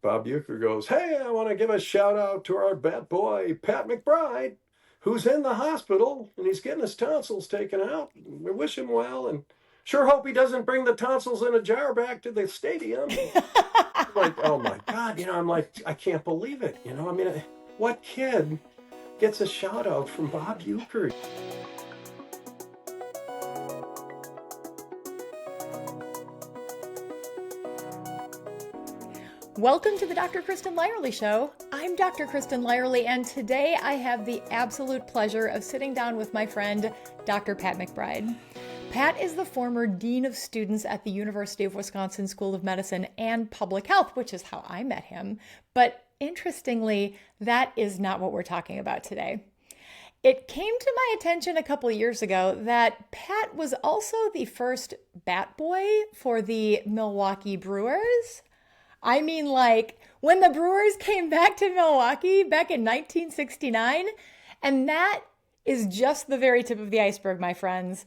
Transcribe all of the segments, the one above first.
Bob Uecker goes, "Hey, I want to give a shout out to our bat boy, Pat McBride, who's in the hospital and he's getting his tonsils taken out. We wish him well and sure hope he doesn't bring the tonsils in a jar back to the stadium." I'm like, oh my God, I'm like, I can't believe it. I mean, what kid gets a shout out from Bob Uecker? Welcome to the Dr. Kristin Lyerly Show. I'm Dr. Kristin Lyerly, and today I have the absolute pleasure of sitting down with my friend, Dr. Pat McBride. Pat is the former Dean of Students at the University of Wisconsin School of Medicine and Public Health, which is how I met him. But interestingly, that is not what we're talking about today. It came to my attention a couple of years ago that Pat was also the first bat boy for the Milwaukee Brewers. I mean, like when the Brewers came back to Milwaukee back in 1969, and that is just the very tip of the iceberg, my friends.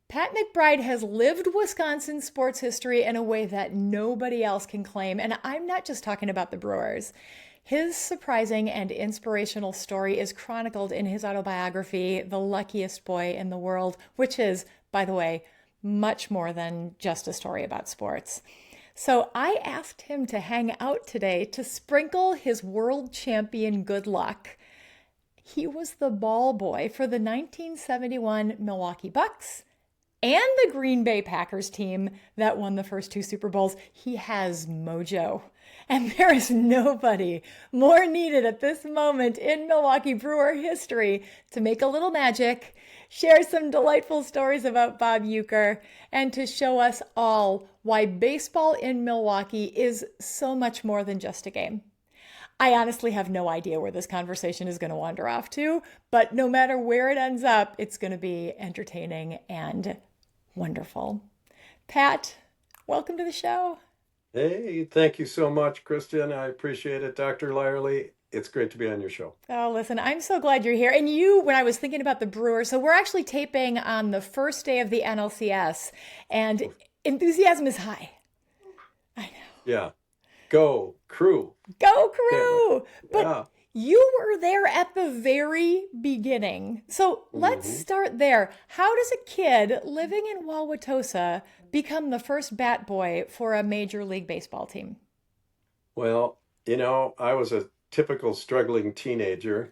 Pat McBride has lived Wisconsin sports history in a way that nobody else can claim, and I'm not just talking about the Brewers. His surprising and inspirational story is chronicled in his autobiography, The Luckiest Boy in the World, which is, by the way, much more than just a story about sports. So I asked him to hang out today to sprinkle his world champion good luck. He was the ball boy for the 1971 Milwaukee Bucks and the Green Bay Packers team that won the first two Super Bowls. He has mojo. And there is nobody more needed at this moment in Milwaukee Brewer history to make a little magic, share some delightful stories about Bob Uecker, and to show us all why baseball in Milwaukee is so much more than just a game. I honestly have no idea where this conversation is going to wander off to, but no matter where it ends up, it's going to be entertaining and wonderful. Pat, welcome to the show. Hey, thank you so much, Kristin. I appreciate it, Dr. Lyerly. It's great to be on your show. Oh, listen, I'm so glad you're here. And when I was thinking about the Brewers, so we're actually taping on the first day of the NLCS, and enthusiasm is high. I know. Yeah. Go, Crew. Go, Crew! But yeah. You were there at the very beginning. So let's start there. How does a kid living in Wauwatosa become the first bat boy for a Major League Baseball team? Well, I was a typical struggling teenager,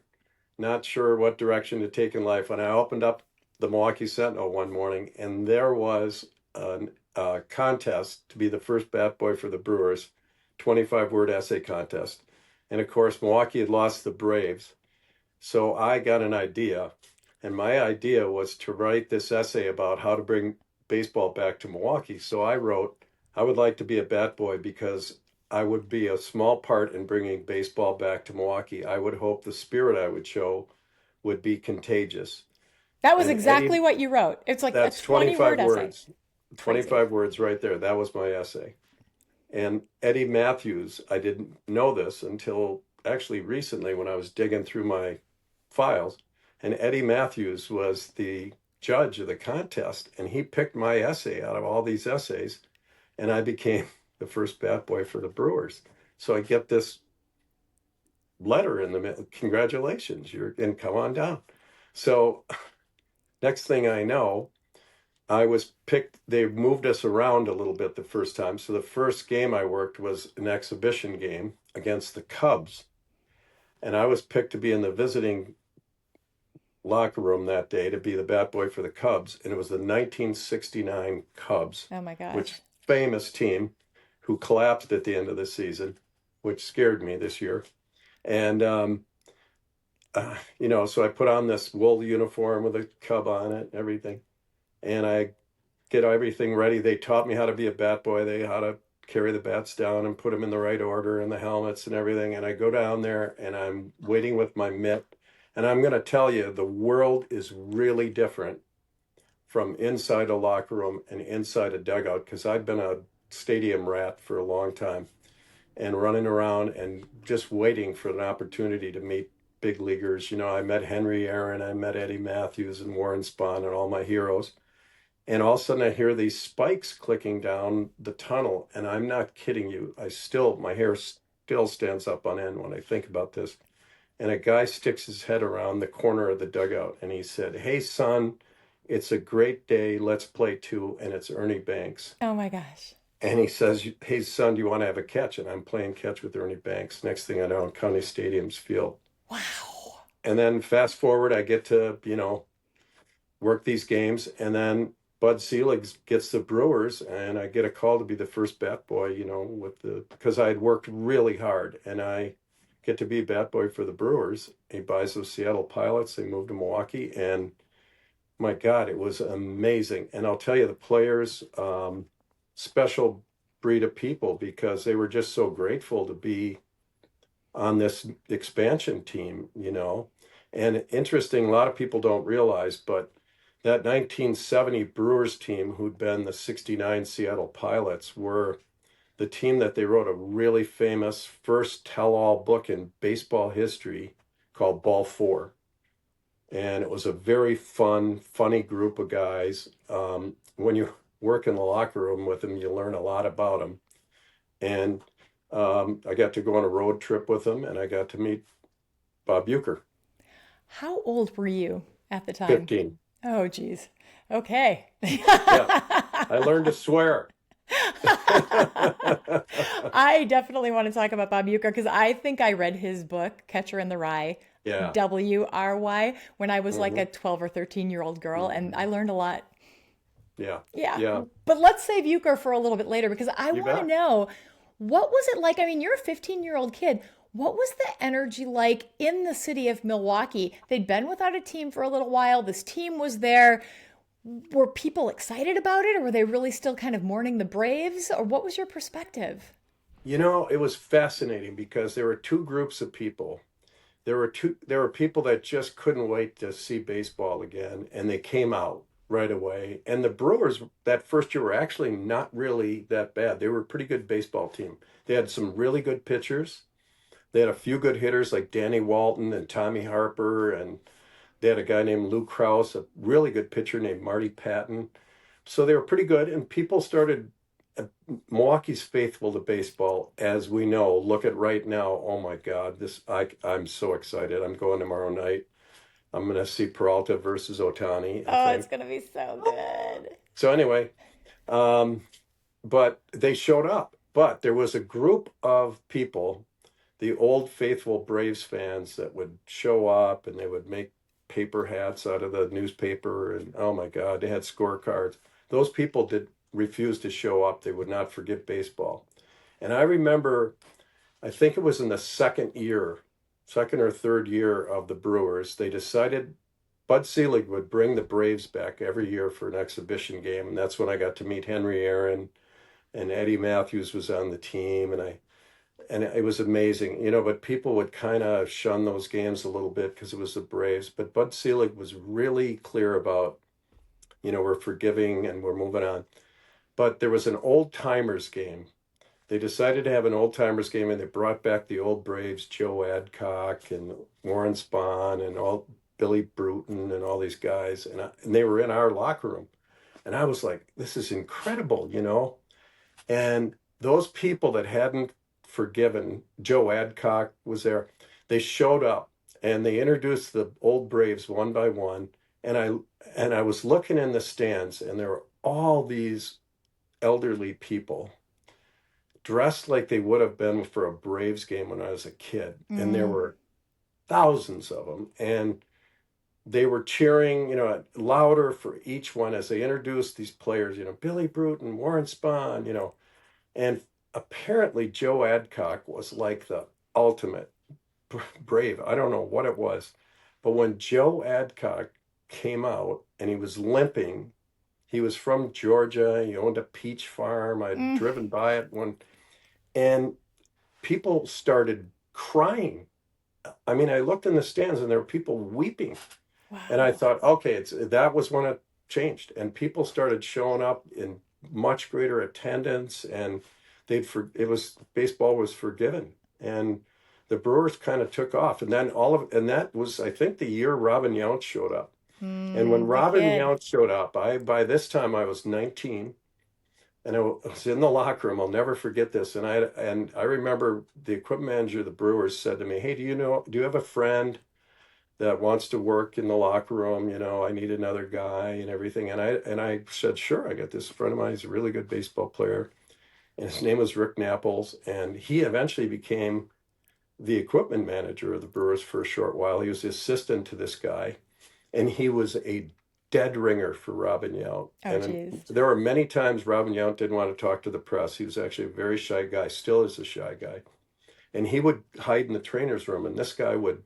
not sure what direction to take in life. And I opened up the Milwaukee Sentinel one morning, and there was a contest to be the first bat boy for the Brewers, 25-word essay contest. And of course, Milwaukee had lost the Braves. So I got an idea. And my idea was to write this essay about how to bring baseball back to Milwaukee. So I wrote, I would like to be a bat boy because I would be a small part in bringing baseball back to Milwaukee. I would hope the spirit I would show would be contagious. That was exactly what you wrote. It's like a 20-word words. essay. 25 words right there. That was my essay. And Eddie Matthews, I didn't know this until actually recently when I was digging through my files. And Eddie Matthews was the judge of the contest. And he picked my essay out of all these essays. And I became the first bat boy for the Brewers. So I get this letter in the middle. Congratulations, and come on down. So next thing I know, I was picked. They moved us around a little bit the first time. So the first game I worked was an exhibition game against the Cubs. And I was picked to be in the visiting locker room that day to be the bat boy for the Cubs. And it was the 1969 Cubs. Oh my gosh. Which famous team who collapsed at the end of the season, which scared me this year. And, so I put on this wool uniform with a Cub on it and everything. And I get everything ready. They taught me how to be a bat boy. How to carry the bats down and put them in the right order and the helmets and everything. And I go down there and I'm waiting with my mitt. And I'm going to tell you, the world is really different from inside a locker room and inside a dugout, because I've been a stadium rat for a long time and running around and just waiting for an opportunity to meet big leaguers. I met Henry Aaron, I met Eddie Matthews and Warren Spahn and all my heroes. And all of a sudden I hear these spikes clicking down the tunnel, and I'm not kidding you. My hair still stands up on end when I think about this. And a guy sticks his head around the corner of the dugout and he said, "Hey, son, it's a great day. Let's play two." And it's Ernie Banks. Oh my gosh. And he says, "Hey, son, do you want to have a catch?" And I'm playing catch with Ernie Banks. Next thing I know, in County Stadium's field. Wow. And then fast forward, I get to, work these games. And then Bud Selig gets the Brewers, and I get a call to be the first bat boy, because I had worked really hard. And I get to be bat boy for the Brewers. He buys those Seattle Pilots. They moved to Milwaukee. And my God, it was amazing. And I'll tell you, the players, special breed of people, because they were just so grateful to be on this expansion team, And interesting, a lot of people don't realize, but that 1970 Brewers team, who'd been the 69 Seattle Pilots, were the team that they wrote a really famous first tell-all book in baseball history called Ball Four. And it was a very funny group of guys. When you work in the locker room with them, you learn a lot about them. And I got to go on a road trip with them, and I got to meet Bob Uecker. How old were you at the time? 15. Oh, geez. Okay. Yeah, I learned to swear. I definitely want to talk about Bob Uecker because I think I read his book, Catcher in the Rye, Yeah. WRY, when I was like Mm-hmm. a 12 or 13-year-old girl, and I learned a lot. Yeah. Yeah. Yeah. But let's save Euchre for a little bit later because I You want to bet. know, what was it like? I mean, you're a 15-year-old kid. What was the energy like in the city of Milwaukee? They'd been without a team for a little while. This team was there. Were people excited about it, or were they really still kind of mourning the Braves? Or what was your perspective? It was fascinating because there were two groups of people. There were people that just couldn't wait to see baseball again, and they came out right away. And the Brewers that first year were actually not really that bad. They were a pretty good baseball team. They had some really good pitchers. They had a few good hitters like Danny Walton and Tommy Harper, and they had a guy named Lou Krause, a really good pitcher named Marty Patton. So they were pretty good, and people started. Milwaukee's faithful to baseball, as we know. Look at right now. Oh my God, I'm so excited. I'm going tomorrow night. I'm going to see Peralta versus Otani, I Oh, it's think. going to be so good. So anyway, um, but they showed up. But there was a group of people, the old faithful Braves fans, that would show up and they would make paper hats out of the newspaper. And oh my God, they had scorecards. Those people did refuse to show up. They would not forget baseball. And I remember, I think it was in the second or third year of the Brewers, they decided Bud Selig would bring the Braves back every year for an exhibition game. And that's when I got to meet Henry Aaron, and Eddie Matthews was on the team. And it was amazing, but people would kind of shun those games a little bit because it was the Braves. But Bud Selig was really clear about, we're forgiving and we're moving on. But there was an old timers game. They decided to have an old timers game, and they brought back the old Braves, Joe Adcock and Warren Spahn and all Billy Bruton and all these guys, and they were in our locker room, and I was like, this is incredible. And those people that hadn't forgiven, Joe Adcock was there. They showed up and they introduced the old Braves one by one, and I was looking in the stands, and there were all these elderly people dressed like they would have been for a Braves game when I was a kid. And there were thousands of them. And they were cheering, louder for each one as they introduced these players, Billy Bruton, Warren Spahn, and apparently Joe Adcock was like the ultimate Brave. I don't know what it was. But when Joe Adcock came out and he was limping, he was from Georgia. He owned a peach farm. I'd driven by it and people started crying. I mean, I looked in the stands and there were people weeping. Wow. And I thought, okay, that was when it changed. And people started showing up in much greater attendance, and baseball was forgiven. And the Brewers kind of took off. And then that was, I think, the year Robin Yount showed up. And when Robin Yount showed up, by this time I was 19, And I was in the locker room. I'll never forget this. And I remember the equipment manager of the Brewers said to me, "Hey, do you have a friend that wants to work in the locker room? I need another guy and everything." And I said, "Sure, I got this friend of mine. He's a really good baseball player." And his name was Rick Naples. And he eventually became the equipment manager of the Brewers for a short while. He was the assistant to this guy. And he was a dead ringer for Robin Yount. Oh, And geez. there were many times Robin Yount didn't want to talk to the press. He was actually a very shy guy, still is a shy guy. And he would hide in the trainer's room, and this guy would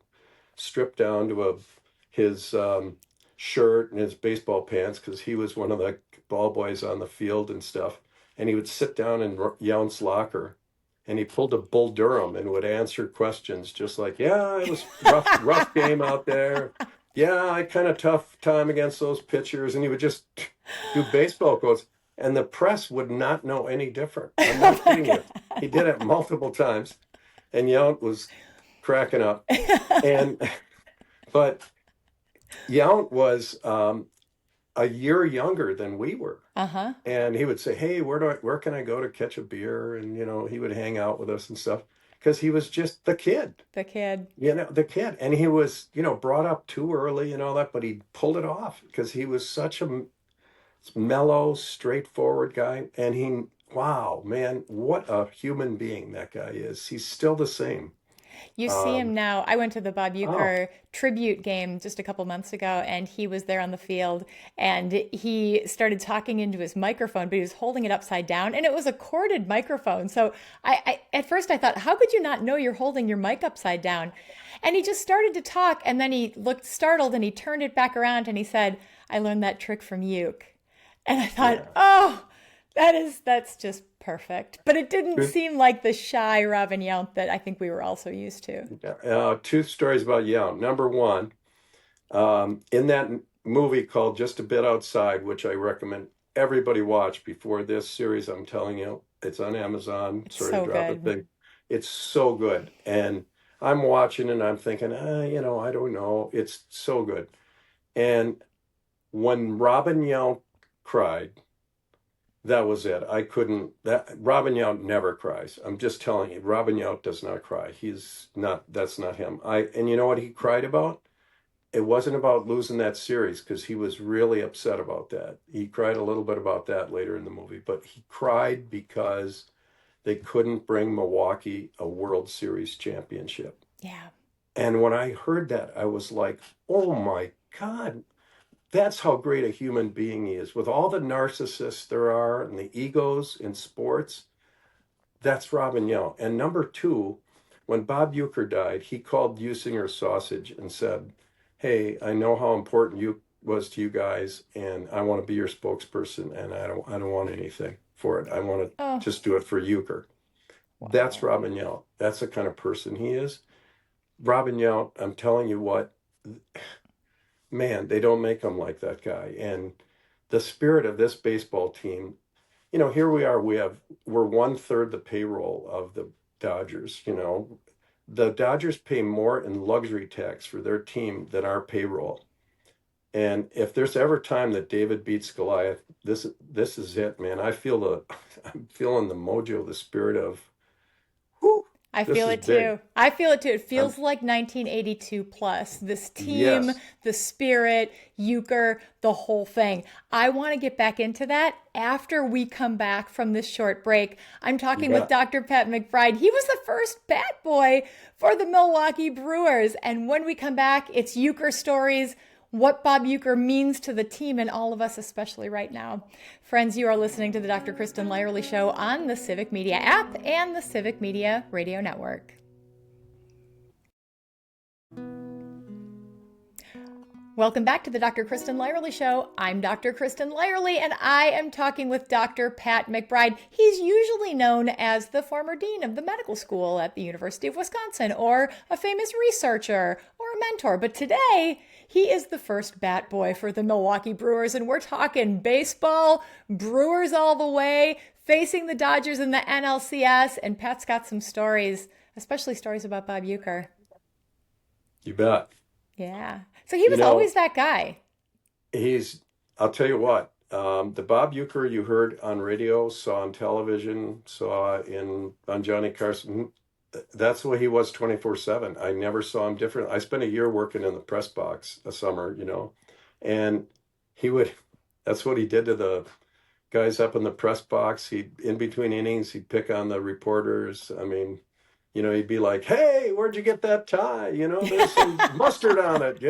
strip down to his shirt and his baseball pants because he was one of the ball boys on the field and stuff. And he would sit down in Yount's locker, and he pulled a Bull Durham and would answer questions just like, "Yeah, it was rough game out there. Yeah, I kind of tough time against those pitchers." And he would just do baseball quotes, and the press would not know any different. I'm not kidding you. He did it multiple times, and Yount was cracking up. But Yount was a year younger than we were. Uh-huh. And he would say, "Hey, where can I go to catch a beer?" And, he would hang out with us and stuff because he was just the kid. The kid. The kid. And he was, brought up too early and all that, but he pulled it off because he was such a mellow, straightforward guy. And wow, man, what a human being that guy is. He's still the same. You see him now. I went to the Bob Oh, Uecker tribute game just a couple months ago, and he was there on the field, and he started talking into his microphone, but he was holding it upside down, and it was a corded microphone. So at first I thought, how could you not know you're holding your mic upside down? And he just started to talk, and then he looked startled, and he turned it back around, and he said, "I learned that trick from Ueck." And I thought, yeah. oh, that's just perfect. But it didn't seem like the shy Robin Yount that I think we were also used to. Two stories about Yount. Number one, in that movie called Just a Bit Outside, which I recommend everybody watch before this series, I'm telling you, it's on Amazon. It's Sorry to so drop a good. thing. It's so good. And I'm watching and I'm thinking, I don't know. It's so good. And when Robin Yount cried, that was it. Robin Yount never cries. I'm just telling you, Robin Yount does not cry. That's not him. And you know what he cried about? It wasn't about losing that series because he was really upset about that. He cried a little bit about that later in the movie, but he cried because they couldn't bring Milwaukee a World Series championship. Yeah. And when I heard that, I was like, oh my God, that's how great a human being he is. With all the narcissists there are and the egos in sports, that's Robin Yount. And number two, when Bob Uecker died, he called Usinger Sausage and said, "Hey, I know how important you was to you guys, and I want to be your spokesperson, and I don't want anything for it. I want to Oh, just do it for Uecker." That's wow. Robin Yount. That's the kind of person he is. Robin Yount, I'm telling you what, man, they don't make him like that guy. And the spirit of this baseball team, here we are, we're 1/3 the payroll of the Dodgers. The Dodgers pay more in luxury tax for their team than our payroll. And if there's ever time that David beats Goliath, this is it, man. I'm feeling the mojo, the spirit of, whoo, I this feel is it big. too. I feel it too. It Um, feels like 1982 plus. This team, yes, the spirit, Euchre, the whole thing. I want to get back into that after we come back from this short break. I'm you talking with bet. Dr. Pat McBride. He was the first bat boy for the Milwaukee Brewers. And when we come back, it's Euchre stories, what Bob Uecker means to the team and all of us, especially right now. Friends, you are listening to the Dr. Kristin Lyerly Show on the Civic Media app and the Civic Media Radio Network. Welcome back to the Dr. Kristin Lyerly Show. I'm Dr. Kristin Lyerly, and I am talking with Dr. Pat McBride. He's usually known as the former dean of the medical school at the University of Wisconsin, or a famous researcher, or a mentor. But today, he is the first bat boy for the Milwaukee Brewers, and we're talking baseball, Brewers all the way, facing the Dodgers in the NLCS, and Pat's got some stories, especially stories about Bob Uecker. You bet. Yeah. So he You was always know, that guy. I'll tell you what, The Bob Uecker you heard on radio, saw on television, saw on Johnny Carson, that's the way he was 24/7. I never saw him different. I spent a year working in the press box a summer, and he would, that's what he did to the guys up in the press box. In between innings, he'd pick on the reporters. I mean, he'd be like, "Hey, where'd you get that tie? There's some mustard on it,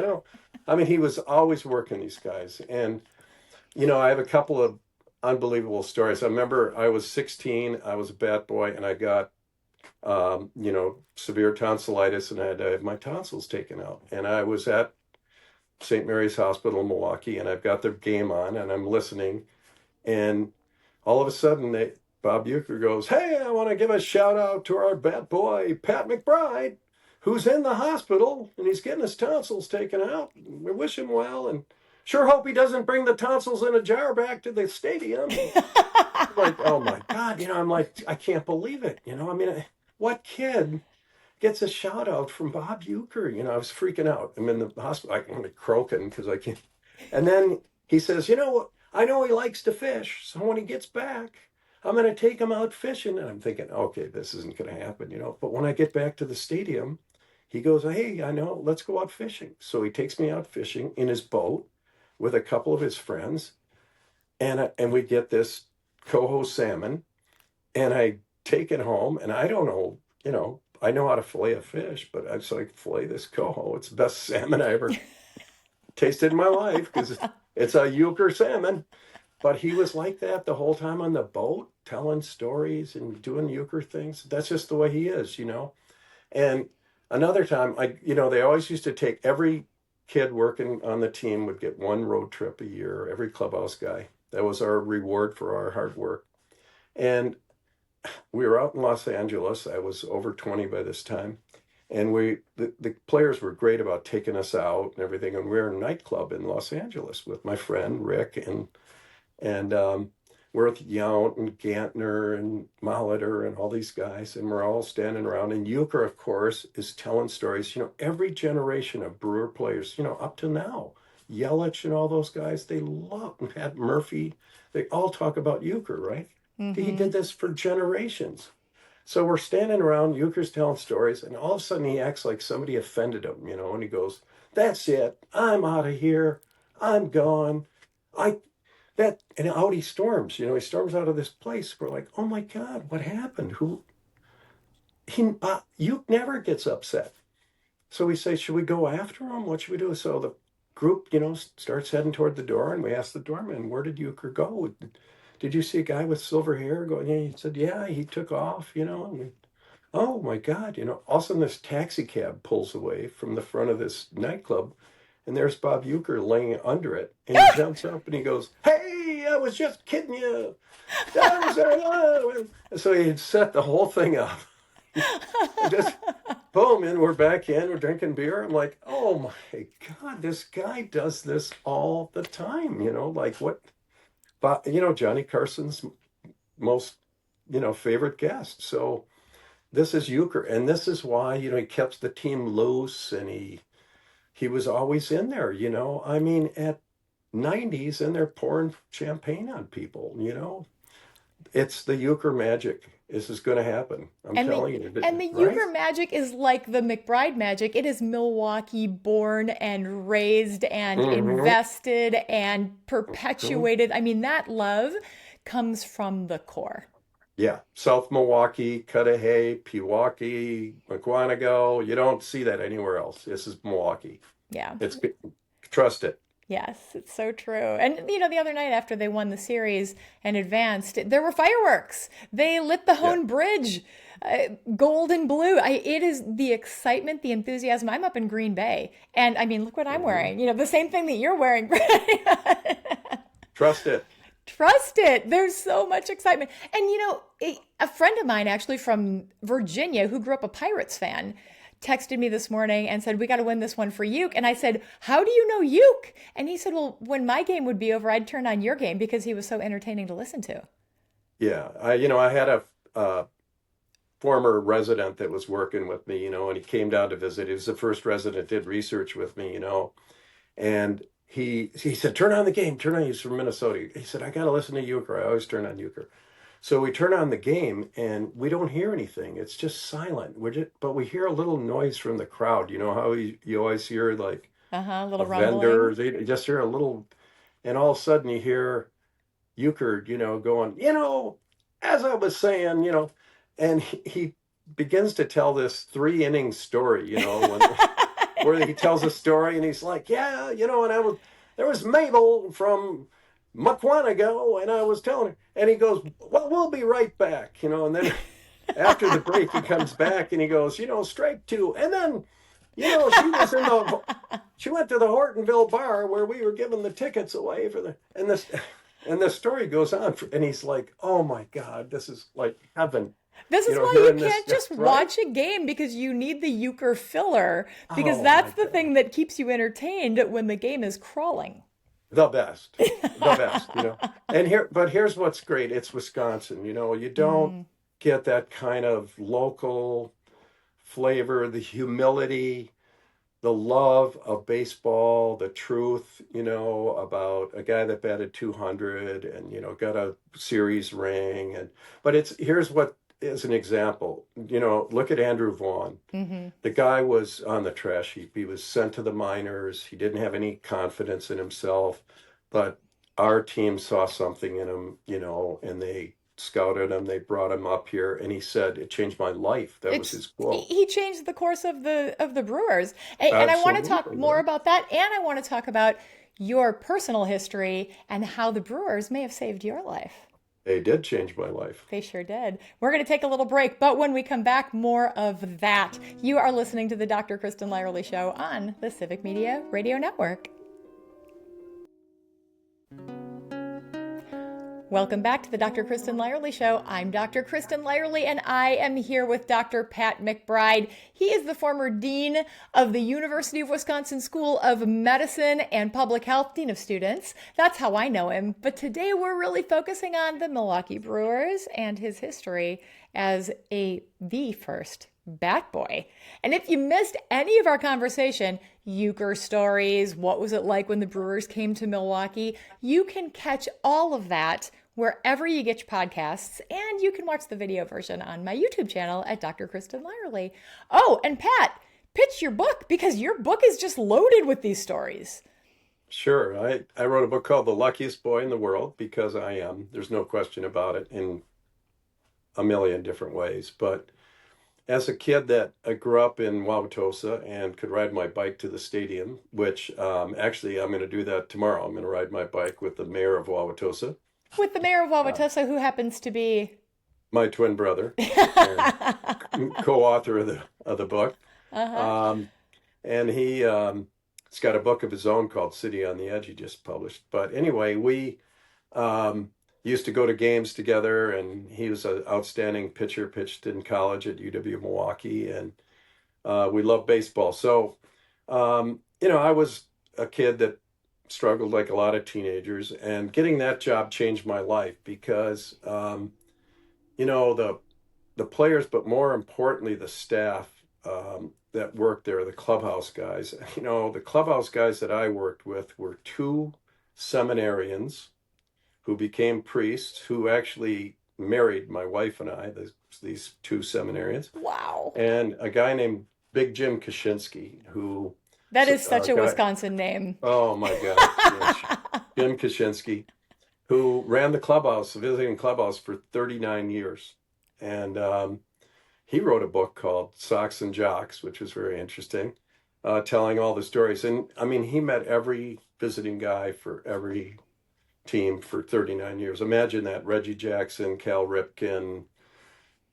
I mean, he was always working these guys. And, I have a couple of unbelievable stories. I remember I was 16, I was a bat boy, and I got, severe tonsillitis, and I had to have my tonsils taken out. And I was at St. Mary's Hospital in Milwaukee, and I've got the game on, and I'm listening. And all of a sudden, Bob Uecker goes, "Hey, I want to give a shout out to our bat boy, Pat McBride, who's in the hospital, and he's getting his tonsils taken out. We wish him well, and sure hope he doesn't bring the tonsils in a jar back to the stadium." I'm like, oh my God, I'm like, I can't believe it. I mean, what kid gets a shout out from Bob Uecker? I was freaking out. I'm in the hospital, I'm croaking because I can't. And then he says, I know he likes to fish, so when he gets back, I'm going to take him out fishing. And I'm thinking, okay, this isn't going to happen, But when I get back to the stadium, he goes, "Hey, I know, let's go out fishing." So he takes me out fishing in his boat with a couple of his friends, and we get this coho salmon, and I take it home, and I don't know, I know how to fillet a fish, but I just like fillet this coho. It's the best salmon I ever tasted in my life because it's a Uecker salmon. But he was like that the whole time on the boat, telling stories and doing Uecker things. That's just the way he is, And another time, they always used to take every kid working on the team would get one road trip a year, every clubhouse guy. That was our reward for our hard work. And we were out in Los Angeles. I was over 20 by this time. And the players were great about taking us out and everything. And we were in a nightclub in Los Angeles with my friend Rick and we're with Yount and Gantner and Molitor and all these guys, and we're all standing around. And Uecker, of course, is telling stories. Every generation of Brewer players, up to now, Yelich and all those guys, they love, and Pat Murphy, they all talk about Uecker, right? Mm-hmm. He did this for generations. So we're standing around, Uecker's telling stories, and all of a sudden he acts like somebody offended him, and he goes, "That's it, I'm out of here, I'm gone. And out he storms, he storms out of this place. We're like, oh my God, what happened? Uecker never gets upset. So we say, should we go after him? What should we do? So the group, starts heading toward the door, and we ask the doorman, where did Uecker go? Did you see a guy with silver hair going? Yeah, he said, yeah, he took off, and oh my God, all of a sudden this taxi cab pulls away from the front of this nightclub. And there's Bob Uecker laying under it. And he jumps up and he goes, "Hey, I was just kidding you. So he had set the whole thing up. Just boom, and we're back in, we're drinking beer. I'm like, oh my God, this guy does this all the time, like what, but Johnny Carson's most, favorite guest. So this is Uecker. And this is why, he kept the team loose, and he was always in there, I mean, at 90s, and they're pouring champagne on people, It's the Uecker magic. This is going to happen. I'm telling you. And the Uecker magic is like the McBride magic. It is Milwaukee born and raised and invested and perpetuated. I mean, that love comes from the core. Yeah. South Milwaukee, Cudahy, Pewaukee, McWanago. You don't see that anywhere else. This is Milwaukee. Yeah. Trust it. Yes, it's so true. And, the other night after they won the series and advanced, there were fireworks. They lit the Hone Bridge gold and blue. It is the excitement, the enthusiasm. I'm up in Green Bay. And, I mean, look what I'm wearing. The same thing that you're wearing. Trust it. Trust it. There's so much excitement. And, a friend of mine actually from Virginia who grew up a Pirates fan texted me this morning and said, we got to win this one for Uke. And I said, how do you know Uke? And he said, well, when my game would be over, I'd turn on your game because he was so entertaining to listen to. Yeah. I had a former resident that was working with me, and he came down to visit. He was the first resident, did research with me, and he said, turn on the game, turn on. He's from Minnesota. He said, I got to listen to Uecker. I always turn on Uecker. So we turn on the game and we don't hear anything. It's just silent. But we hear a little noise from the crowd. You know how you always hear like A a little vendor, rumbling. they just hear a little, and all of a sudden you hear Euchre, going, as I was saying, and he begins to tell this 3 inning story, where he tells a story and he's like, yeah, and there was Mabel from Muckwonago and I was telling her, and he goes, well, we'll be right back, and then after the break, he comes back and he goes, strike two. And then, she went to the Hortonville bar where we were giving the tickets away and the story goes on, and he's like, oh my God, this is like heaven. This is why you Hearing can't this, just right? watch a game, because you need the euchre filler, because Oh my that's the God. thing that keeps you entertained when the game is crawling. The best, the best. But here's what's great. It's Wisconsin, you don't Mm. get that kind of local flavor, the humility, the love of baseball, the truth, about a guy that batted 200 and, got a series ring. But here's what is an example. Look at Andrew Vaughn. Hmm. The guy was on the trash heap. He was sent to the minors. He didn't have any confidence in himself, but our team saw something in him, and they scouted him. They brought him up here, and he said, it changed my life. That was his quote. He changed the course of the Brewers, and I want to talk Absolutely, more man. about that, and I want to talk about your personal history and how the Brewers may have saved your life. They did change my life. They sure did. We're going to take a little break, but when we come back, more of that. You are listening to the Dr. Kristin Lyerly Show on the Civic Media Radio Network. Welcome back to the Dr. Kristin Lyerly Show. I'm Dr. Kristin Lyerly, and I am here with Dr. Pat McBride. He is the former Dean of the University of Wisconsin School of Medicine and Public Health, Dean of Students. That's how I know him. But today we're really focusing on the Milwaukee Brewers and his history as the first bat boy. And if you missed any of our conversation, euchre stories, what was it like when the Brewers came to Milwaukee, you can catch all of that wherever you get your podcasts, and you can watch the video version on my YouTube channel at Dr. Kristin Lyerly. Oh, and Pat, pitch your book, because your book is just loaded with these stories. Sure. I wrote a book called The Luckiest Boy in the World, because I am. There's no question about it, in a million different ways. But as a kid that I grew up in Wauwatosa and could ride my bike to the stadium, which actually I'm going to do that tomorrow. I'm going to ride my bike with the mayor of Wauwatosa. With the mayor of Uh, Wauwatosa, who happens to be my twin brother and co-author of the book. uh-huh. And he's got a book of his own called City on the Edge he just published. But anyway, we used to go to games together, and he was an outstanding pitcher, pitched in college at UW Milwaukee, and we love baseball. So, I was a kid that struggled like a lot of teenagers, and getting that job changed my life because, the players, but more importantly, the staff that worked there, the clubhouse guys. The clubhouse guys that I worked with were 2 seminarians who became priests, who actually married my wife and I, these 2 seminarians, Wow. and a guy named Big Jim Kaczynski, who, That is such a guy, Wisconsin name. oh my God, yes, Jim Kaczynski, who ran the clubhouse, the visiting clubhouse, for 39 years. And he wrote a book called Socks and Jocks, which was very interesting, telling all the stories. And I mean, he met every visiting guy for every team for 39 years. Imagine that. Reggie Jackson, Cal Ripken.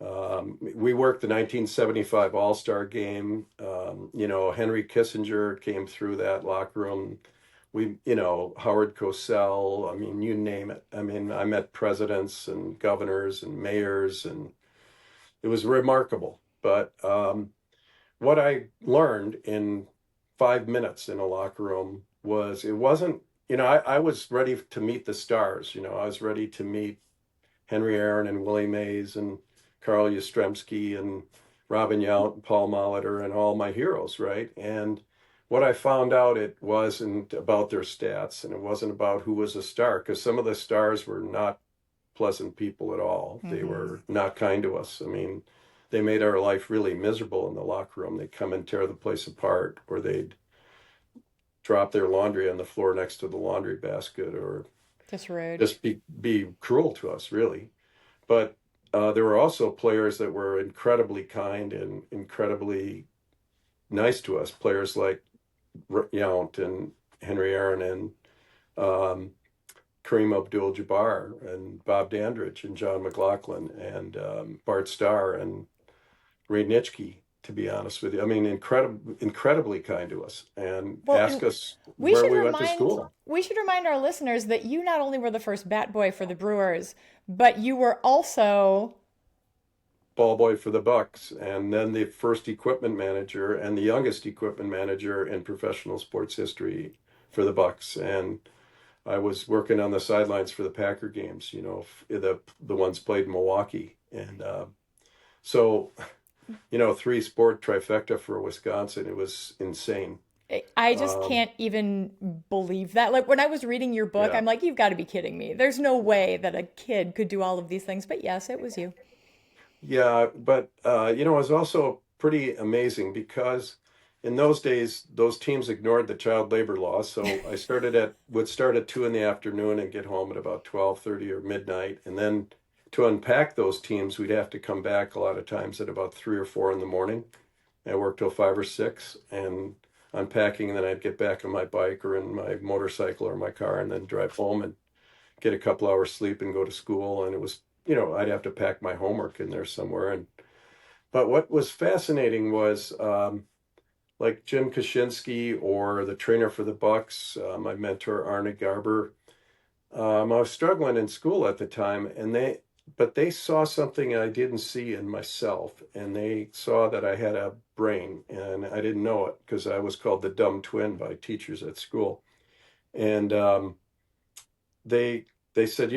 We worked the 1975 All-Star game. Henry Kissinger came through that locker room. Howard Cosell, I mean, you name it. I mean, I met presidents and governors and mayors, and it was remarkable. But what I learned in 5 minutes in a locker room was, it wasn't, I was ready to meet the stars. I was ready to meet Henry Aaron and Willie Mays and Carl Yastrzemski and Robin Yount and Paul Molitor and all my heroes, right? what I found out, it wasn't about their stats, and it wasn't about who was a star, because some of the stars were not pleasant people at all. They were not kind to us. I mean, they made our life really miserable in the locker room. They'd come and tear the place apart, or they'd drop their laundry on the floor next to the laundry basket, or Just rude. just be cruel to us, really. But there were also players that were incredibly kind and incredibly nice to us. Players like Yount and Henry Aaron and Kareem Abdul-Jabbar and Bob Dandridge and John McLaughlin and Bart Starr and Ray Nitschke, to be honest with you. I mean, incredibly kind to us and Well, ask and us we where should we went to remind school. we should remind our listeners that you not only were the first bat boy for the Brewers, but you were also Ball boy for the Bucks, and then the first equipment manager and the youngest equipment manager in professional sports history for the Bucks. And I was working on the sidelines for the Packer games, the ones played in Milwaukee. And so, 3-sport trifecta for Wisconsin. It was insane. I just Um, can't even believe that. Like when I was reading your book, yeah. I'm like, you've got to be kidding me. There's no way that a kid could do all of these things. But yes, it was you. Yeah, but it was also pretty amazing because in those days those teams ignored the child labor law. So I would start at 2 in the afternoon and get home at about 12:30 or midnight, and then to unpack those teams we'd have to come back a lot of times at about 3 or 4 in the morning. I worked till 5 or 6 and unpacking, and then I'd get back on my bike or in my motorcycle or my car and then drive home and get a couple hours sleep and go to school. And it was, I'd have to pack my homework in there somewhere. But what was fascinating was like Jim Kaczynski or the trainer for the Bucks, my mentor Arne Garber. I was struggling in school at the time, but they saw something I didn't see in myself, and they saw that I had a brain, and I didn't know it because I was called the dumb twin by teachers at school. And they they said,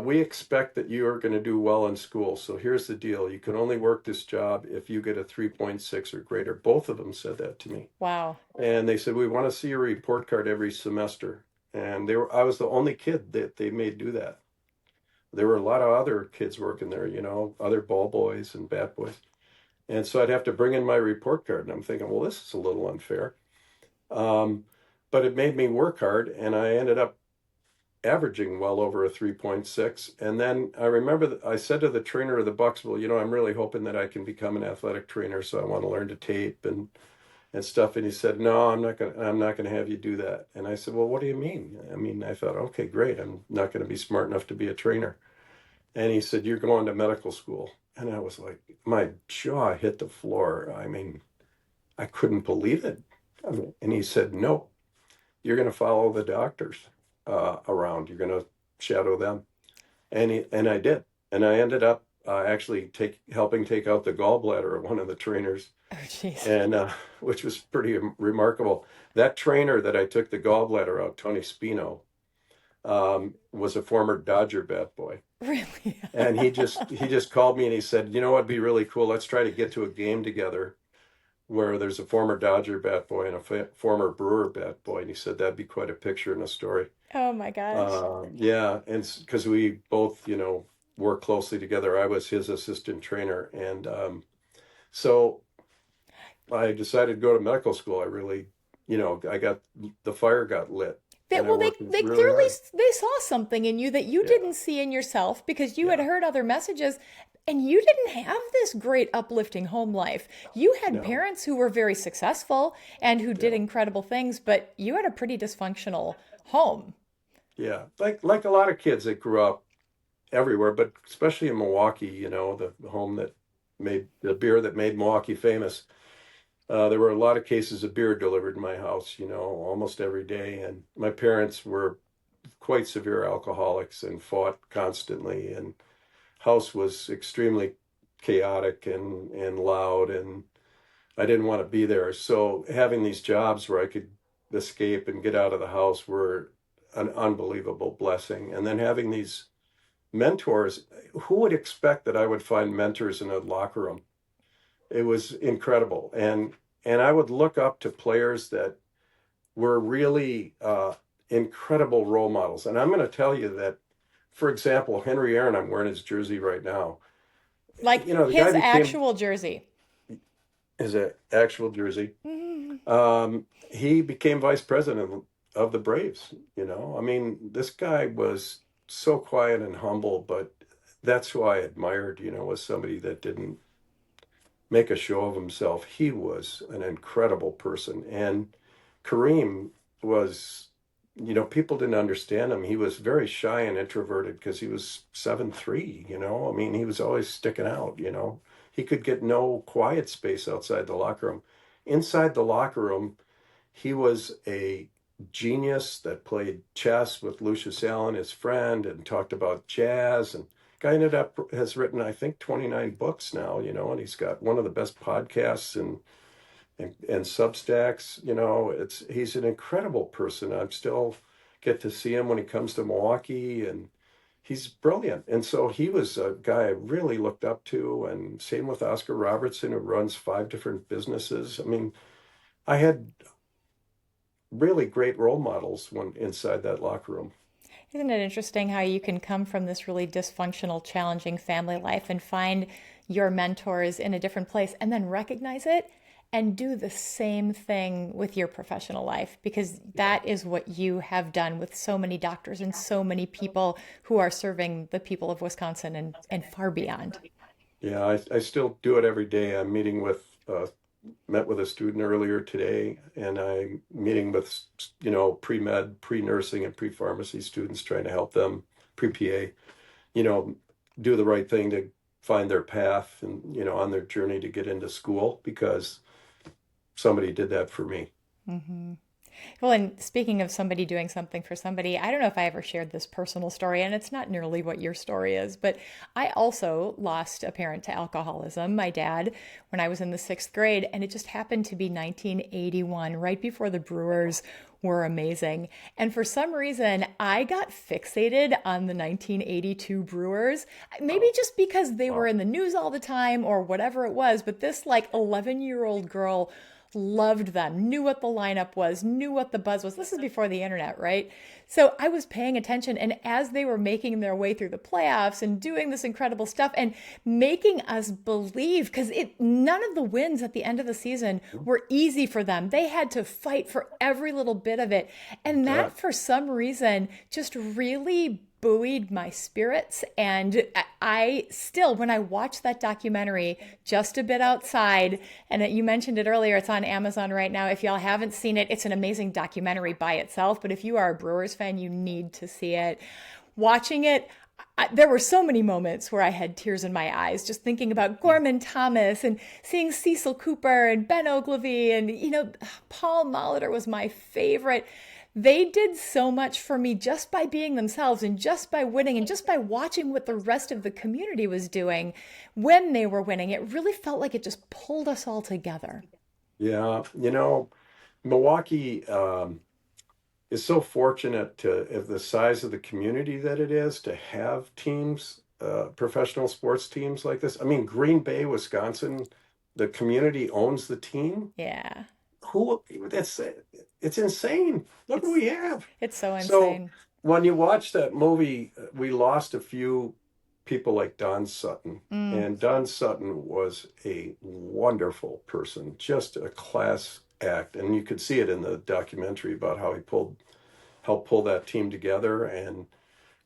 we expect that you are going to do well in school. So here's the deal: you can only work this job if you get a 3.6 or greater. Both of them said that to me, Wow. and they said we want to see your report card every semester. And I was the only kid that they made do that. There were a lot of other kids working there, other ball boys and bat boys. And so I'd have to bring in my report card, and I'm thinking, well, this is a little unfair. Um, but it made me work hard, and I ended up averaging well over a 3.6. And then I remember that I said to the trainer of the Bucks, well, I'm really hoping that I can become an athletic trainer, so I want to learn to tape and stuff. And he said, no, I'm not gonna have you do that. And I said, well, what do you mean? I mean, I thought, okay, great, I'm not going to be smart enough to be a trainer. And he said, you're going to medical school. And I was like, my jaw hit the floor. I mean, I couldn't believe it. And he said, no, you're going to follow the doctors around. You're going to shadow them. And I did. And I ended up actually helping take out the gallbladder of one of the trainers, Oh, jeez. and which was pretty remarkable. That trainer that I took the gallbladder out, Tony Spino, was a former Dodger bat boy. Really? And he just called me and he said, what'd be really cool? Let's try to get to a game together where there's a former Dodger bat boy and a former Brewer bat boy. And he said that'd be quite a picture and a story. Oh my gosh. Yeah, and because we both, work closely together. I was his assistant trainer, and so I decided to go to medical school. I really, the fire got lit, and I Well, worked they really clearly hard. they saw something in you that you Yeah, didn't see in yourself because you had yeah, heard other messages and you didn't have this great uplifting home life. You had no, parents who were very successful and who did yeah. incredible things, but you had a pretty dysfunctional home. Yeah, like a lot of kids that grew up everywhere, but especially in Milwaukee, the home that made the beer that made Milwaukee famous. There were a lot of cases of beer delivered in my house, almost every day. And my parents were quite severe alcoholics and fought constantly. And house was extremely chaotic and loud, and I didn't want to be there. So having these jobs where I could escape and get out of the house were an unbelievable blessing. And then having these mentors, who would expect that I would find mentors in a locker room? It was incredible. And And I would look up to players that were really incredible role models. And I'm going to tell you that, for example, Henry Aaron, I'm wearing his jersey right now. Like You know, the guy his became actual jersey. his actual jersey. Mm-hmm. He became vice president of the Braves. You know, I mean, this guy was so quiet and humble, but that's who I admired, you know, was somebody that didn't make a show of himself. He was an incredible person. And Kareem was, you know, people didn't understand him. He was very shy and introverted because he was 7'3", you know. I mean, he was always sticking out, you know. He could get no quiet space outside the locker room. Inside the locker room, he was a genius that played chess with Lucius Allen, his friend, and talked about jazz. And guy ended up has written, I think, 29 books now, you know, and he's got one of the best podcasts and Substacks. You know, he's an incredible person. I still get to see him when he comes to Milwaukee, and he's brilliant. And so he was a guy I really looked up to. And same with Oscar Robertson, who runs 5 different businesses. I mean, I had really great role models when inside that locker room. Isn't it interesting how you can come from this really dysfunctional, challenging family life and find your mentors in a different place and then recognize it and do the same thing with your professional life? Because that is what you have done with so many doctors and so many people who are serving the people of Wisconsin and far beyond. Yeah, I still do it every day. I'm meeting with met with a student earlier today, and I'm meeting with, you know, pre-med, pre-nursing, and pre-pharmacy students, trying to help them, pre-PA, you know, do the right thing to find their path and, you know, on their journey to get into school, because somebody did that for me. Mm-hmm. Well, and speaking of somebody doing something for somebody, I don't know if I ever shared this personal story, and it's not nearly what your story is, but I also lost a parent to alcoholism, my dad, when I was in the 6th grade, and it just happened to be 1981, right before the Brewers were amazing. And for some reason, I got fixated on the 1982 Brewers, maybe Wow. just because they were Wow. in the news all the time or whatever it was, but this like 11-year-old girl loved them, knew what the lineup was, knew what the buzz was. This is before the internet, right? So I was paying attention. And as they were making their way through the playoffs and doing this incredible stuff and making us believe, because none of the wins at the end of the season were easy for them. They had to fight for every little bit of it. And that, That, for some reason, just really buoyed my spirits. And I still, when I watch that documentary, Just a Bit Outside, and you mentioned it earlier, it's on Amazon right now. If y'all haven't seen it, it's an amazing documentary by itself. But if you are a Brewers fan, you need to see it. Watching it, there were so many moments where I had tears in my eyes just thinking about Gorman Thomas and seeing Cecil Cooper and Ben Ogilvy, and Paul Molitor was my favorite. They did so much for me just by being themselves and just by winning and just by watching what the rest of the community was doing when they were winning. It really felt like it just pulled us all together. yeah, you know, Milwaukee is so fortunate to, of the size of the community that it is, to have teams, professional sports teams like this. I mean, Green Bay, Wisconsin, the community owns the team. Yeah. Who that's It's insane. Look what It's we have. it's so So insane. when you watch that movie, we lost a few people like Don Sutton. Mm, And Don Sutton was a wonderful person, just a class act. And you could see it in the documentary about how he helped pull that team together. And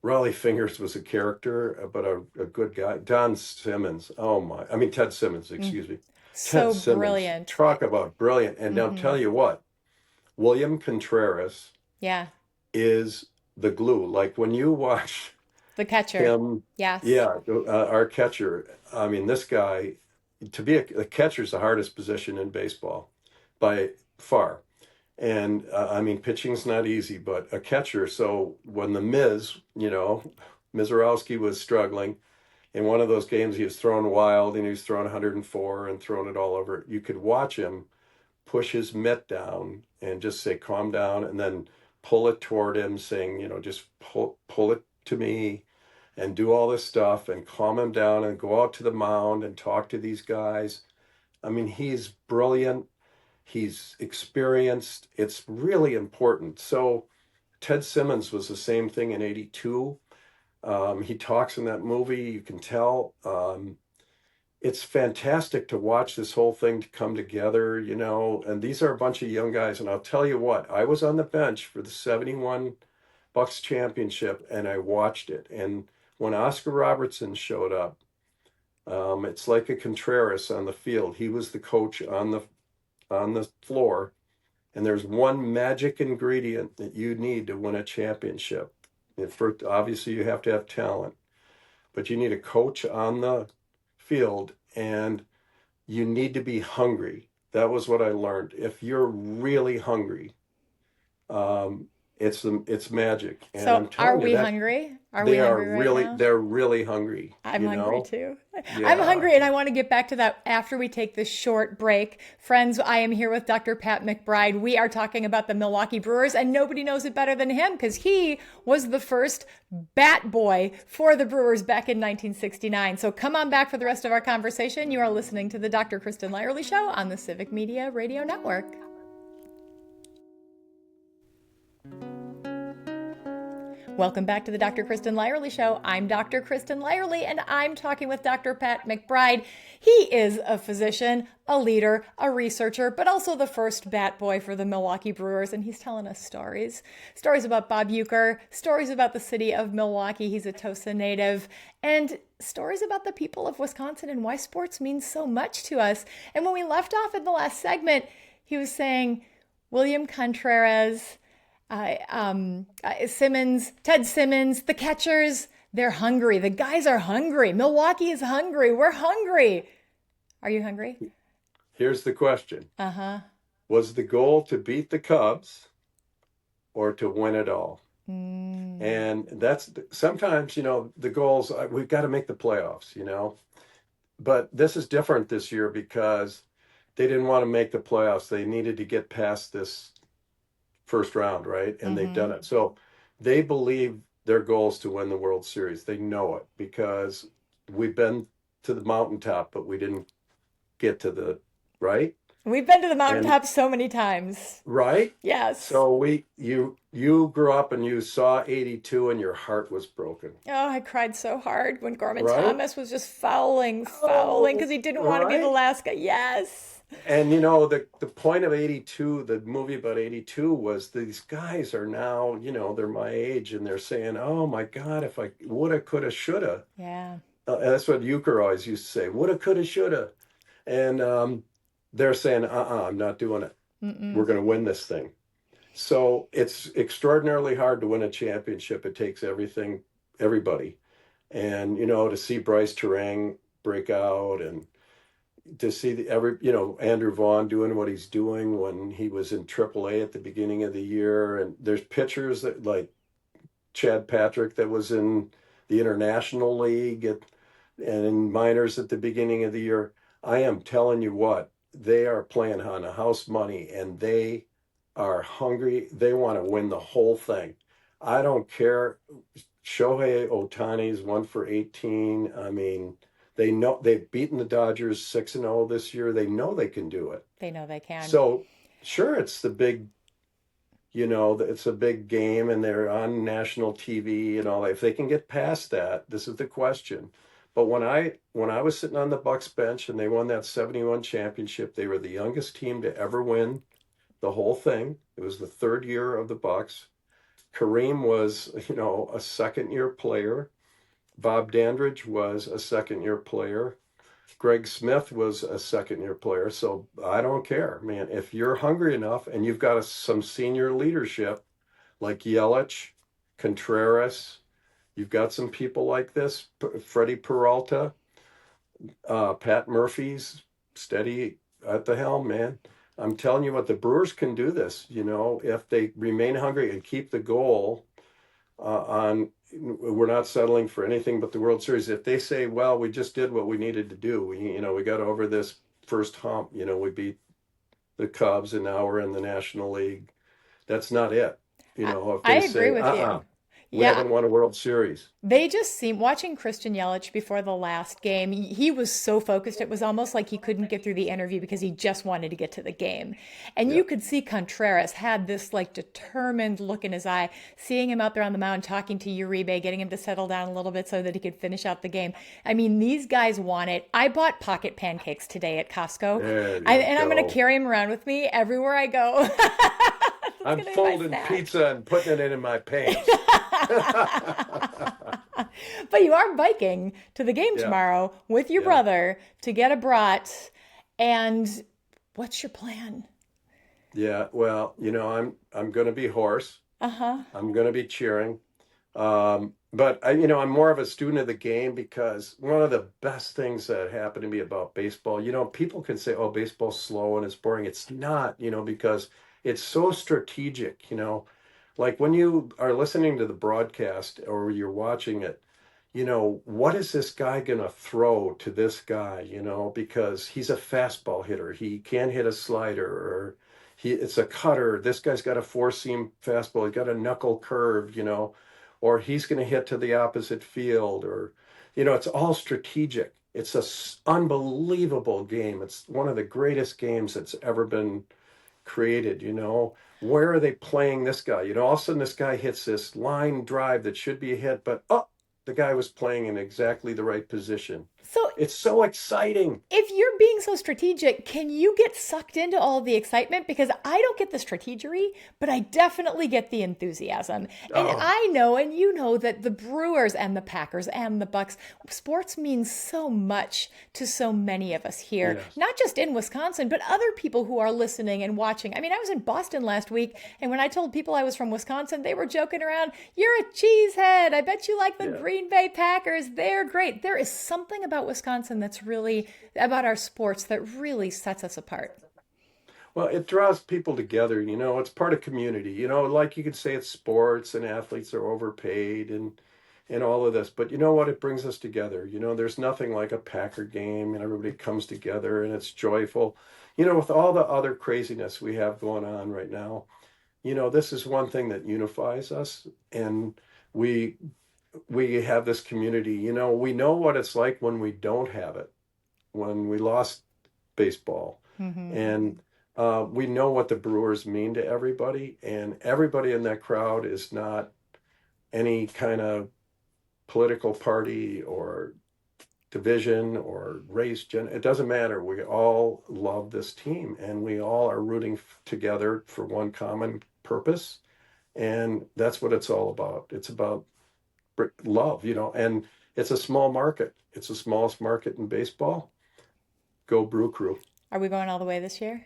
Raleigh Fingers was a character, but a good guy. Don Simmons, oh my, I mean, Ted Simmons, mm. excuse me. Ted So Simmons, brilliant. talk about brilliant. And now Hmm. tell you what, William Contreras Yeah. is the glue. Like when you watch The catcher. him, Yes. yeah, our catcher, I mean, this guy, to be a catcher is the hardest position in baseball by far. And I mean, pitching's not easy, but a catcher. So when the Miz, you know, Mizorowski was struggling in one of those games, he was throwing wild and he was throwing 104 and throwing it all over. You could watch him push his mitt down and just say, calm down, and then pull it toward him, saying, you know, just pull it to me and do all this stuff and calm him down and go out to the mound and talk to these guys. I mean, he's brilliant. He's experienced. It's really important. So Ted Simmons was the same thing in '82. He talks in that movie. You can tell. It's fantastic to watch this whole thing come together, and these are a bunch of young guys. And I'll tell you what, I was on the bench for the '71 Bucks championship and I watched it. And when Oscar Robertson showed up, it's like a Contreras on the field. He was the coach on the floor. And there's one magic ingredient that you need to win a championship. First, obviously, you have to have talent, but you need a coach on the field and you need to be hungry. That was what I learned. If you're really hungry, it's magic. And So I'm are telling you we that hungry? Are we they are hungry right really, now? they're really hungry, I'm hungry too. I'm Yeah. hungry, and I want to get back to that after we take this short break. Friends, I am here with Dr. Pat McBride. We are talking about the Milwaukee Brewers, and nobody knows it better than him because he was the first bat boy for the Brewers back in 1969. So come on back for the rest of our conversation. You are listening to the Dr. Kristin Lyerly Show on the Civic Media Radio Network. Welcome back to the Dr. Kristin Lyerly Show. I'm Dr. Kristin Lyerly, and I'm talking with Dr. Pat McBride. He is a physician, a leader, a researcher, but also the first bat boy for the Milwaukee Brewers, and he's telling us stories. Stories about Bob Uecker, stories about the city of Milwaukee. He's a Tosa native, and stories about the people of Wisconsin and why sports means so much to us. And when we left off in the last segment, he was saying William Contreras, Simmons, Ted Simmons, the catchers, they're hungry. The guys are hungry. Milwaukee is hungry. We're hungry. Are you hungry? Here's the question. Uh-huh. Was the goal to beat the Cubs or to win it all? Mm. And that's sometimes, the goals, we've got to make the playoffs, but this is different this year because they didn't want to make the playoffs. They needed to get past this first round, right? And they've done it. So they believe their goal is to win the World Series. They know it because we've been to the mountaintop, but we didn't get to the, right? We've been to the mountaintop so many times. Right? Yes. So you grew up and you saw '82 and your heart was broken. Oh, I cried so hard when Gorman Right? Thomas was just fouling because he didn't want to be the right? last guy. Yes. And the point of '82, the movie about '82 was these guys are now, they're my age and they're saying, oh my God, if I woulda, coulda, shoulda. Yeah. And that's what Uecker always used to say, woulda, coulda, shoulda. And they're saying, I'm not doing it. We're going to win this thing. So it's extraordinarily hard to win a championship. It takes everybody. And, to see Bryce Terang break out and to see Andrew Vaughn doing what he's doing when he was in AAA at the beginning of the year. And there's pitchers that like Chad Patrick that was in the International League and in minors at the beginning of the year. I am telling you what, they are playing on a house money and they are hungry. They want to win the whole thing. I don't care. Shohei Ohtani's 1 for 18. I mean, they know they've beaten the Dodgers 6-0 this year. They know they can do it. They know they can. So sure, it's the big, it's a big game and they're on national TV and all that. If they can get past that, this is the question. But when I was sitting on the Bucks bench and they won that '71 championship, they were the youngest team to ever win the whole thing. It was the third year of the Bucks. Kareem was, a second-year player. Bob Dandridge was a second-year player. Greg Smith was a second-year player. So I don't care, man. If you're hungry enough and you've got some senior leadership like Yelich, Contreras, you've got some people like this, Freddie Peralta, Pat Murphy's steady at the helm, man. I'm telling you what, the Brewers can do this, if they remain hungry and keep the goal on. We're not settling for anything but the World Series. If they say, well, we just did what we needed to do. We got over this first hump. We beat the Cubs and now we're in the National League. That's not it. If I they agree say, with you. We Yeah. haven't won a World Series. They just seem, watching Christian Yelich before the last game, he was so focused. It was almost like he couldn't get through the interview because he just wanted to get to the game. And Yeah. you could see Contreras had this like determined look in his eye, seeing him out there on the mound, talking to Uribe, getting him to settle down a little bit so that he could finish out the game. I mean, these guys want it. I bought pocket pancakes today at Costco, There you and I'm going to go. carry them around with me everywhere I go. That's I'm going to be my folding snack. pizza and putting it in my pants. But you are biking to the game Yeah. tomorrow with your Yeah. brother to get a brat. And what's your plan? Yeah. Well, I'm going to be hoarse. Uh-huh. I'm going to be cheering. But I'm more of a student of the game because one of the best things that happened to me about baseball, people can say, oh, baseball's slow and it's boring. It's not, because it's so strategic, like when you are listening to the broadcast or you're watching it, what is this guy going to throw to this guy, because he's a fastball hitter. He can't hit a slider or it's a cutter. This guy's got a four-seam fastball. He's got a knuckle curve, or he's going to hit to the opposite field or, it's all strategic. It's a unbelievable game. It's one of the greatest games that's ever been created, where are they playing this guy? All of a sudden this guy hits this line drive that should be a hit, but the guy was playing in exactly the right position. So It's so exciting. if you're being so strategic, can you get sucked into all the excitement? Because I don't get the strategery, but I definitely get the enthusiasm. And Oh, I know, and you know, that the Brewers and the Packers and the Bucks, sports means so much to so many of us here, yes. not just in Wisconsin, but other people who are listening and watching. I mean, I was in Boston last week, and when I told people I was from Wisconsin, they were joking around, "You're a cheesehead. I bet you like the Yeah. Green Bay Packers. They're great." There is something about Wisconsin that's really about our sports that really sets us apart. Well, it draws people together, it's part of community, like you could say it's sports and athletes are overpaid and all of this, but you know what? It brings us together. There's nothing like a Packer game and everybody comes together and it's joyful. With all the other craziness we have going on right now, this is one thing that unifies us and we we have this community. We know what it's like when we don't have it, when we lost baseball. Mm-hmm. And we know what the Brewers mean to everybody. And everybody in that crowd is not any kind of political party or division or race. It doesn't matter. We all love this team and we all are rooting together for one common purpose. And that's what it's all about. It's about love, and it's a small market. It's the smallest market in baseball. Go Brew Crew. Are we going all the way this year?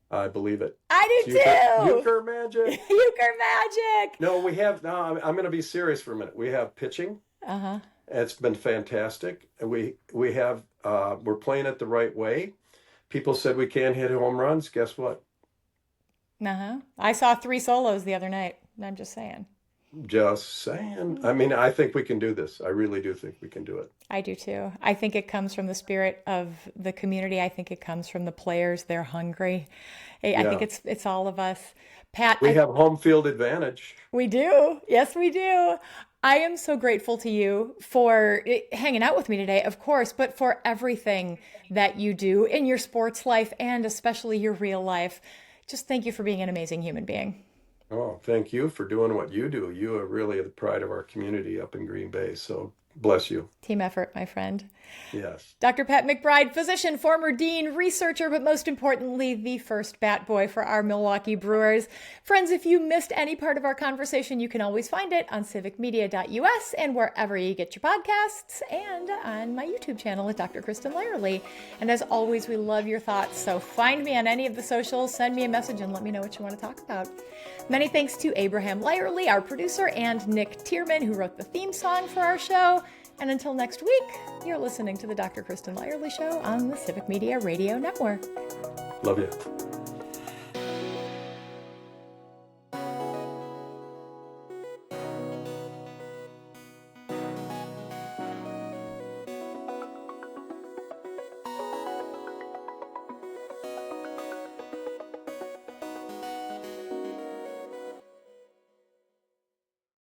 I believe it. I do Euchre, too. Euchre magic. Euchre magic. No, we have. No, I'm going to be serious for a minute. We have pitching. Uh-huh. It's been fantastic. We have. We're playing it the right way. People said we can't hit home runs. Guess what? Uh-huh. I saw 3 solos the other night. I'm just saying. Just saying. I mean, I think we can do this. I really do think we can do it. I do too. I think it comes from the spirit of the community. I think it comes from the players. They're hungry. I think it's all of us. Pat, We have home field advantage. we do. Yes, we do. I am so grateful to you for hanging out with me today, of course, but for everything that you do in your sports life and especially your real life. Just thank you for being an amazing human being. Oh, thank you for doing what you do. You are really the pride of our community up in Green Bay. So bless you. Team effort, my friend. Yes. Dr. Pat McBride, physician, former dean, researcher, but most importantly, the first bat boy for our Milwaukee Brewers. Friends, if you missed any part of our conversation, you can always find it on civicmedia.us and wherever you get your podcasts and on my YouTube channel at Dr. Kristin Lyerly. And as always, we love your thoughts. So find me on any of the socials, send me a message, and let me know what you want to talk about. Many thanks to Abraham Lyerly, our producer, and Nick Tierman, who wrote the theme song for our show. And until next week, you're listening to the Dr. Kristin Lyerly Show on the Civic Media Radio Network. Love you.